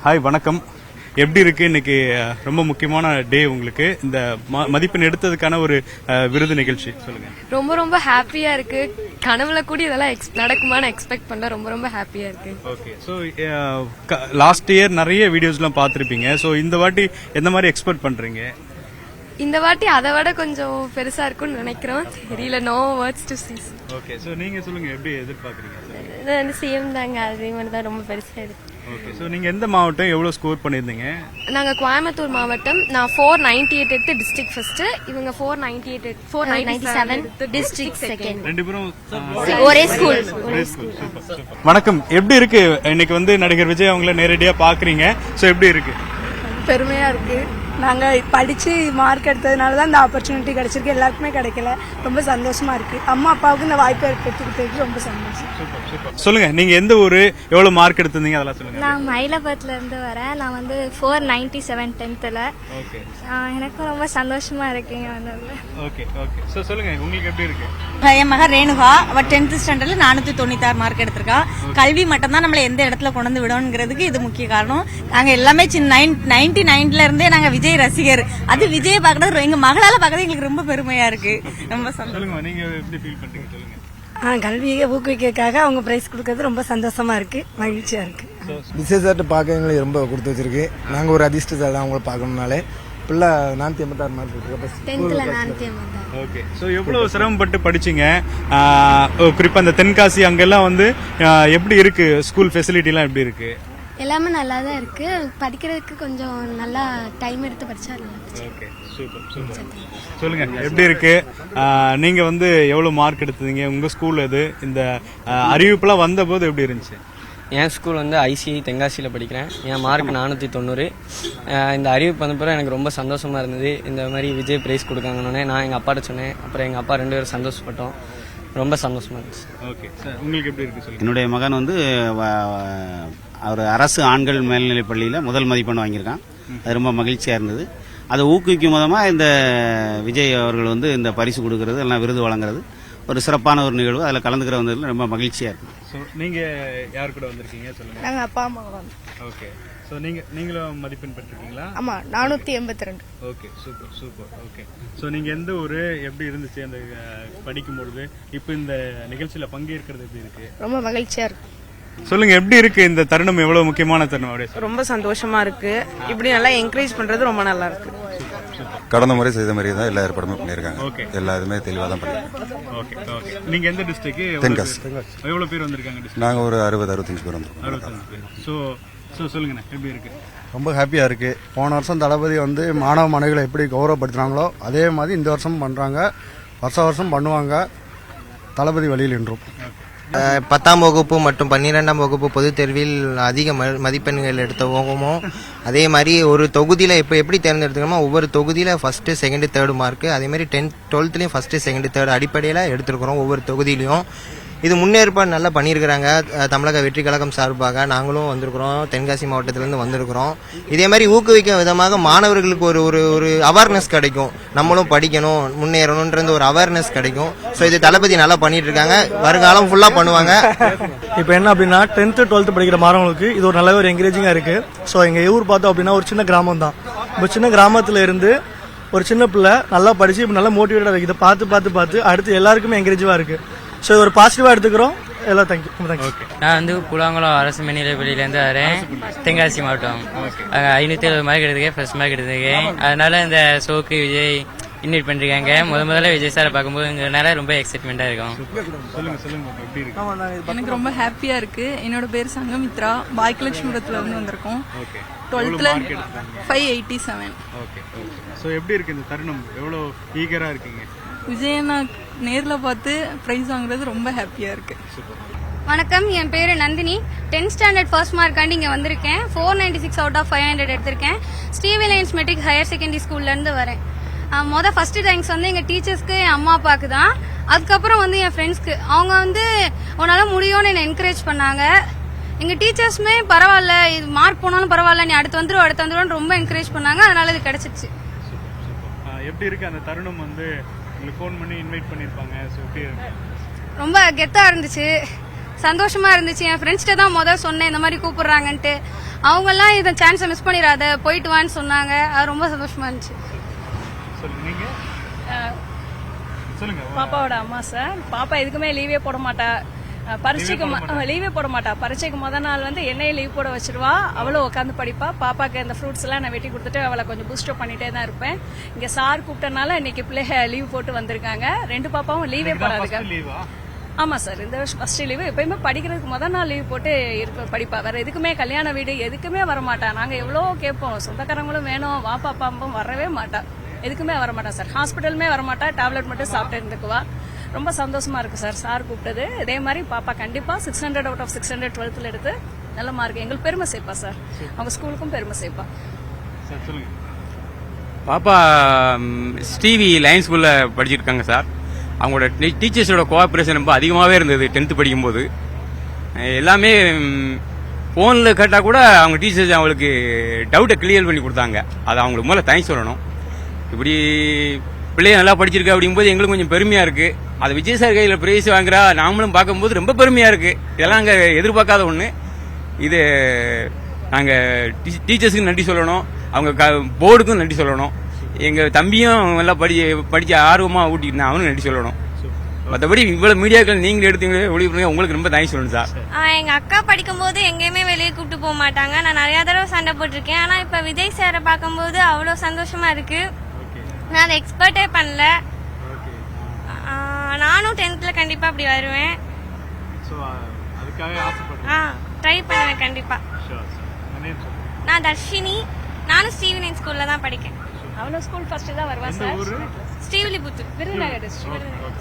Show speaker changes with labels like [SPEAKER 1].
[SPEAKER 1] Hi வணக்கம். எப்படி இருக்கு இன்னைக்கு? ரொம்ப முக்கியமான டே உங்களுக்கு. இந்த மதிப்பெண் எடுத்ததுக்கான ஒரு விருது நிகழ்ச்சி சொல்லுங்க.
[SPEAKER 2] ரொம்ப ரொம்ப ஹாப்பியா இருக்கு. கனவுல கூட இதெல்லாம் நடக்குமான்னு எக்ஸ்பெக்ட் பண்ணல. ரொம்ப ரொம்ப ஹாப்பியா இருக்கு.
[SPEAKER 1] ஓகே. ஸோ லாஸ்ட் இயர் நிறைய வீடியோஸ்லாம் பார்த்துருப்பீங்க. ஸோ இந்த வாட்டி எந்த மாதிரி எக்ஸ்பெக்ட் பண்றீங்க?
[SPEAKER 2] இந்த வாட்டி அதை விட கொஞ்சம் பெருசா இருக்கும்னு நினைக்கிறோம். தெரியல, no words to say.
[SPEAKER 1] Okay. So நீங்க சொல்லுங்க, எப்படி எதிர்பார்க்குறீங்க?
[SPEAKER 2] சேம் தாங்க, அதே மாதிரி தான், ரொம்ப பெருசா இருக்கு.
[SPEAKER 1] ஓகே. ஸோ நீங்க எந்த மாவட்டம், எவ்வளவு ஸ்கோர் பண்ணியிருந்தீங்க?
[SPEAKER 2] நாங்க கோயம்புத்தூர் மாவட்டம். நான் 498 எடுத்து டிஸ்ட்ரிக்ட் ஃபர்ஸ்ட், இவங்க 497 டிஸ்ட்ரிக்ட் செகண்ட்.
[SPEAKER 1] ரெண்டு பேரும்
[SPEAKER 2] ஒரே ஸ்கூல்.
[SPEAKER 1] வணக்கம். எப்படி இருக்கு இன்னைக்கு வந்து நடிகர் விஜய் அவங்கள நேரடியா பாக்குறீங்க? ஸோ எப்படி இருக்கு?
[SPEAKER 3] பெருமையா இருக்கு. நாங்க படிச்சு மார்க் எடுத்ததுனால தான் இந்த ஆப்பர்ச்சுனிட்டி கிடைச்சிருக்கு. எல்லாருக்குமே கிடைக்கல. ரொம்ப சந்தோஷமா இருக்கு. அம்மா அப்பாவுக்கு இந்த வாய்ப்பை ஏற்படுத்திக்கிட்டதுக்கு ரொம்ப சந்தோஷம்.
[SPEAKER 1] சொல்லுங்க, நீங்க எந்த ஊரு, எவ்வளவு மார்க் எடுத்திருந்தீங்க, அதெல்லாம் சொல்லுங்க.
[SPEAKER 4] நான் மயிலாப்பூர்ல இருந்து வரேன். நான் வந்து 497 10th.
[SPEAKER 1] ஓகே.
[SPEAKER 4] எனக்கும் ரொம்ப சந்தோஷமா இருக்குங்க வந்ததுல.
[SPEAKER 1] Okay okay. சோ சொல்லுங்க, உங்களுக்கு எப்படி இருக்கு?
[SPEAKER 5] என் மகன் ரேணுகா, அவ 10th ஸ்டாண்டர்ட்ல 496 மார்க் எடுத்திருக்கா. கல்வி மட்டும் தான் நம்மள எந்த இடத்துல கொண்டு வந்து விடணுங்கிறதுக்கு இது முக்கிய காரணம். நாங்க எல்லாமே 99ல இருந்தே நாங்க விஜய் ரசிகர். அது விஜய் பாக்குறது எங்க மகளால பாக்குறது எங்களுக்கு ரொம்ப பெருமையா இருக்கு. ரொம்ப
[SPEAKER 1] சொல்லுங்க, நீங்க எப்படி ஃபீல் பண்றீங்க? சொல்லுங்க.
[SPEAKER 3] கல்வியை ஊக்குவிக்கிறதுக்காக அவங்க பிரைஸ் கொடுக்கறது ரொம்ப சந்தோஷமா இருக்கு, மகிழ்ச்சியா இருக்கு.
[SPEAKER 6] விஜய் சார்ட்டு பார்க்க எங்களுக்கு ரொம்ப கொடுத்து வச்சிருக்கு. நாங்க ஒரு அதிர்ஷ்டத்தை தான் அவங்களை பார்க்கணும்னாலே பிள்ளை 486 மார்க் இருக்கு.
[SPEAKER 1] ஓகே. ஸோ எவ்வளவு சிரமப்பட்டு படிச்சீங்க? குறிப்பா இந்த தென்காசி அங்கெல்லாம் வந்து எப்படி இருக்கு? ஸ்கூல் ஃபெசிலிட்டி எல்லாம் எப்படி இருக்கு?
[SPEAKER 4] எல்லாமே நல்லா தான் இருக்கு. படிக்கிறதுக்கு கொஞ்சம் நல்லா டைம் எடுத்து படிச்சா நல்லா.
[SPEAKER 1] Okay, super super. சொல்லுங்க, எப்படி இருக்கு? நீங்க வந்து எவ்வளவு மார்க் எடுத்தீங்க? உங்க ஸ்கூல் எது? இந்த அறிவிப்புலாம் வந்த போது எப்படி இருந்துச்சு?
[SPEAKER 7] என் ஸ்கூல் வந்து ஐசிஐ தென்காசியில் படிக்கிறேன். என் மார்க் 490. இந்த அறிவிப்பு வந்த பிறகு எனக்கு ரொம்ப சந்தோஷமா இருந்தது. இந்த மாதிரி விஜய் பிரைஸ் கொடுக்காங்கன்னு நான் எங்கள் அப்பாட்ட சொன்னேன். அப்புறம் எங்கள் அப்பா 2 பேரும் சந்தோஷப்பட்டோம். ரொம்ப சந்தோஷமா இருந்துச்சு.
[SPEAKER 1] ஓகே சார், உங்களுக்கு எப்படி இருக்கு? சொல்லுங்க.
[SPEAKER 8] என்னுடைய மகன் வந்து அவர் அரசு ஆண்கள் மேல்நிலைப் பள்ளியில் முதல் மதிப்பெண் வாங்கியிருக்கான். அது ரொம்ப மகிழ்ச்சியாக இருந்தது. அதை ஊக்குவிக்கும் விதமாக இந்த விஜய் அவர்கள் வந்து இந்த பரிசு கொடுக்கறது, எல்லாம் விருது வழங்குறது ஒரு சிறப்பான ஒரு நிகழ்வு. அதில் கலந்துக்கிற வந்ததில் ரொம்ப மகிழ்ச்சியாக இருக்கு.
[SPEAKER 1] ஸோ நீங்க யார் கூட வந்திருக்கீங்க? சொல்லுங்க.
[SPEAKER 3] நாங்க அப்பா அம்மா வந்து.
[SPEAKER 1] ஓகே. ஸோ நீங்களும் மதிப்பெண் பெற்றிருக்கீங்களா?
[SPEAKER 3] ஆமா, 482.
[SPEAKER 1] Okay, super super. Okay. So நீங்க எந்த ஊரு, எப்படி இருந்துச்சு அந்த படிக்கும் பொழுது? இப்போ இந்த நிகழ்ச்சியில பங்கேற்கிறது எப்படி இருக்கு?
[SPEAKER 3] ரொம்ப மகிழ்ச்சியா இருக்கு.
[SPEAKER 1] சொல்லுங்க, எப்படி இருக்கு இந்த தருணம்? எவ்வளவு முக்கியமான தருணம்? அப்படியே
[SPEAKER 9] ரொம்ப சந்தோஷமா இருக்கு. இப்படி நல்லா என்கரேஜ் பண்றது ரொம்ப நல்லா இருக்கு.
[SPEAKER 10] கடந்த முறை செய்த மாதிரி தான் எல்லா ஏற்பாடுமே பண்ணிருக்காங்க. எல்லா இதுமே தெளிவா தான் பண்ணிருக்காங்க.
[SPEAKER 1] Okay okay. நீங்க எந்த டிஸ்ட்ரிக்ட்?
[SPEAKER 10] தென்காசி.
[SPEAKER 1] எவ்வளவு பேர் வந்திருக்காங்க?
[SPEAKER 10] நாங்க ஒரு 60-65 பேர் வந்தோம்.
[SPEAKER 1] 65 பேர். ஸோ சொல்லுங்க, எப்படி இருக்கு?
[SPEAKER 6] ரொம்ப ஹாப்பியா இருக்கு. போன வருஷம் தளபதி வந்து மாணவ மாணவிகளை எப்படி கௌரவப்படுத்தினாங்களோ அதே மாதிரி இந்த வருஷம் பண்றாங்க. வருஷம் பண்ணுவாங்க. தளபதி வழியில் என்றும்.
[SPEAKER 11] 10ஆம் வகுப்பு மற்றும் 12ஆம் வகுப்பு பொதுத் தேர்வில் அதிக மதிப்பெண்கள் எடுத்தவங்கமோ அதே மாதிரி ஒரு தொகுதியில் இப்போ எப்படி தேர்ந்தெடுத்துக்கணுமோ ஒவ்வொரு தொகுதியில் ஃபர்ஸ்ட், செகண்ட், தேர்டு மார்க், அதே மாதிரி 10th 12thலையும் ஃபர்ஸ்ட், செகண்ட், தேர்டு அடிப்படையில் எடுத்துருக்கிறோம் ஒவ்வொரு தொகுதியிலையும். இது முன்னேற்பாடு நல்லா பண்ணியிருக்கிறாங்க. தமிழக வெற்றி கழகம் சார்பாக நாங்களும் வந்திருக்கிறோம். தென்காசி மாவட்டத்திலேருந்து வந்திருக்கிறோம். இதே மாதிரி ஊக்குவிக்கும் விதமாக மாணவர்களுக்கு ஒரு ஒரு அவேர்னஸ் கிடைக்கும். நம்மளும் படிக்கணும், முன்னேறணுன்ற ஒரு அவேர்னஸ் கிடைக்கும். ஸோ இது தளபதி நல்லா பண்ணிட்டு இருக்காங்க. வருங்காலம் ஃபுல்லாக பண்ணுவாங்க.
[SPEAKER 12] இப்போ என்ன அப்படின்னா 10th 12th படிக்கிற மாணவர்களுக்கு இது ஒரு நல்ல ஒரு என்கரேஜிங்காக இருக்கு. ஸோ எங்கள் ஊர் பார்த்தோம் அப்படின்னா ஒரு சின்ன கிராமம் தான். இப்போ சின்ன கிராமத்தில் இருந்து ஒரு சின்ன பிள்ளை நல்லா படிச்சு இப்போ நல்லா மோட்டிவேட்டாக இருக்கு. இதை பார்த்து அடுத்து எல்லாருக்குமே என்கரேஜிவாக இருக்கு. ஸோ ஒரு பாசிட்டிவாக எடுத்துக்கிறோம். எல்லாம் தேங்க்யூ.
[SPEAKER 7] நான் வந்து புலாங்குளம் அரசு மேல்நிலைப்பள்ளியிலேருந்து வரேன். தென்காசி மாவட்டம். 570 மார்க் எடுத்துக்கேன். ஃபர்ஸ்ட் மார்க் எடுத்துக்கேன். அதனால இந்த ஷோக்கு விஜய் இன்வைட் பண்ணிருக்காங்க. முதல்ல விஜய் சாரை பார்க்கும்போது ரொம்ப எக்ஸைட்மெண்டா இருக்கும்.
[SPEAKER 9] எனக்கு ரொம்ப ஹாப்பியா இருக்கு. என்னோட பேர் சங்கமித்ரா. பாக்கியலட்சுமிபுரத்துல இருந்து வந்திருக்கோம். 12th 587.
[SPEAKER 1] எப்படி இருக்கு இந்த தருணம்? எவ்வளவு ஈகரா இருக்கீங்க?
[SPEAKER 9] விஜய் நான் நேர்ல பார்த்து பிரைஸ் வாங்குறது ரொம்ப ஹாப்பியா இருக்கு.
[SPEAKER 4] வணக்கம், என் பேரு நந்தினி. 10th ஸ்டாண்டர்ட் ஃபர்ஸ்ட் மார்க்காண்டி இங்க வந்திருக்கேன். 496 out of 500 எடுத்திருக்கேன். ஸ்ரீவிலையன்ஸ் மெட்ரிக் ஹையர் செகண்டரி ஸ்கூல்ல இருந்து வரேன். ஃபர்ஸ்ட் தேங்க்ஸ் வந்து எங்க டீச்சர்ஸ்க்கு, என் அம்மா அப்பாவுக்கு தான். அதுக்கப்புறம் வந்து என் ஃப்ரெண்ட்ஸ்க்கு. அவங்க வந்து உன்னால முடியும்னு என்னை என்கரேஜ் பண்ணாங்க. எங்க டீச்சர்ஸுமே பரவாயில்ல, இது மார்க் போனாலும் பரவாயில்ல, நீ அடுத்து வந்துடும் ரொம்ப என்கரேஜ் பண்ணாங்க. அதனால இது கிடைச்சிருச்சு.
[SPEAKER 1] எப்படி இருக்கு அந்த தருணம்? வந்து உங்களுக்கு ஃபோன் பண்ணி இன்வைட் பண்ணிருப்பாங்க. ரொம்ப
[SPEAKER 4] கெத்தா இருந்துச்சு. சந்தோஷமா இருந்துச்சு. என் ஃப்ரெண்ட்ஸ்கிட்ட தான் முதல் சொன்னேன் இந்த மாதிரி கூப்பிடுறாங்கன்ட்டு. அவங்க எல்லாம் இந்த சான்ஸை மிஸ் பண்ணிடாத, போயிட்டு வான்னு சொன்னாங்க. அது ரொம்ப சந்தோஷமா இருந்துச்சு.
[SPEAKER 13] பாப்பாவோட அம்மா சார். பாப்பா எதுக்குமே லீவே போட மாட்டா, பரீட்சைக்கு லீவே போட மாட்டா. பரீட்சைக்கு முதல் நாள் வந்து என்னையே லீவ் போட வச்சிருவா, அவளும் உட்காந்து படிப்பா. பாப்பாக்கு இந்த ஃப்ரூட்ஸ் எல்லாம் நான் வெட்டி கொடுத்துட்டு அவளை கொஞ்சம் பூஸ்டப் பண்ணிட்டே தான் இருப்பேன். இங்க சார் கூப்பிட்டனால இன்னைக்கு பிள்ளைங்க லீவ் போட்டு வந்திருக்காங்க. 2 பாப்பாவும் லீவே போடாதுங்க. ஆமா சார், இந்த வருஷம் ஃபர்ஸ்ட் லீவு. எப்பயுமே படிக்கிறதுக்கு முதல் நாள் லீவ் போட்டு படிப்பா. வேற எதுக்குமே கல்யாண வீடு எதுக்குமே வரமாட்டா. நாங்க எவ்வளவோ கேட்போம், சொந்தக்காரங்களும் வேணும் வா பாப்பாம்பும், வரவே மாட்டா. எதுக்குமே வரமாட்டா சார். ஹாஸ்பிட்டலுமே வரமாட்டா, டேப்லெட் மட்டும் சாப்பிட்டு இருந்துக்குவா. ரொம்ப சந்தோஷமா இருக்கு சார் சார் கூப்பிட்டது. இதே மாதிரி பாப்பா கண்டிப்பா 600 out of 600 12th எடுத்து நல்ல மார்க் எங்களுக்கு பெருமை சேர்ப்பா சார். அவங்க ஸ்கூலுக்கும் பெருமை சேர்ப்பா.
[SPEAKER 14] பாப்பா ஸ்டிவி லைன் ஸ்கூல்ல படிச்சிட்டு இருக்காங்க சார். அவங்களோட டீச்சர்ஸோட கோஆபரேஷன் ரொம்ப அதிகமாகவே இருந்தது 10th படிக்கும்போது. எல்லாமே ஃபோனில் கேட்டால் கூட அவங்க டீச்சர்ஸ் அவங்களுக்கு டவுட்டை கிளியர் பண்ணி கொடுத்தாங்க. அதை அவங்களுக்கு முதல்ல தேங்க்ஸ் சொல்லணும். இப்படி பிள்ளைய நல்லா படிச்சிருக்கா அப்படிங்கும்போது எங்களுக்கு கொஞ்சம் பெருமையாக இருக்குது. அதை விஜய் சார் கையில் பிரைஸ் வாங்குறா நாமளும் பார்க்கும்போது ரொம்ப பெருமையாக இருக்குது. இதெல்லாம் அங்கே எதிர்பார்க்காத ஒன்று. இது நாங்கள் டீச்சர்ஸுக்கு நன்றி சொல்லணும், அவங்க போர்டுக்கும் நன்றி சொல்லணும். எங்கள் தம்பியும் நல்லா படிச்சு ஆர்வமாக ஊட்டிட்டு அவனும் நன்றி சொல்லணும். மற்றபடி இவ்வளவு மீடியாக்கள் நீங்க எடுத்தீங்க ஒளிபரப்புங்க, உங்களுக்கு ரொம்ப தேங்க்ஸ் சொல்லணும் சார்.
[SPEAKER 2] எங்க அக்கா படிக்கும் போது எங்கேயுமே வெளியே கூப்பிட்டு போக மாட்டாங்க. நான் நிறைய தடவை சண்டை போட்டிருக்கேன். ஆனா இப்ப விஜய் சாரை பார்க்கும்போது அவ்வளவு சந்தோஷமா இருக்கு. நான் அதை எக்ஸ்பெக்டே பண்ணல. நானும் 10th கண்டிப்பா அப்படி வருவேன். ட்ரை பண்ணுவேன் கண்டிப்பா. நான் தர்ஷினி. நானும் ஸ்டீவன் ஸ்கூல்ல தான் படிக்கேன்.
[SPEAKER 13] அவளும் ஸ்கூல் ஃபர்ஸ்ட் தான் வருவா சார்.
[SPEAKER 2] ஸ்ரீவில்லிபுத்தூர்,
[SPEAKER 13] விருதுநகர் டிஸ்ட்ரிக்ட்.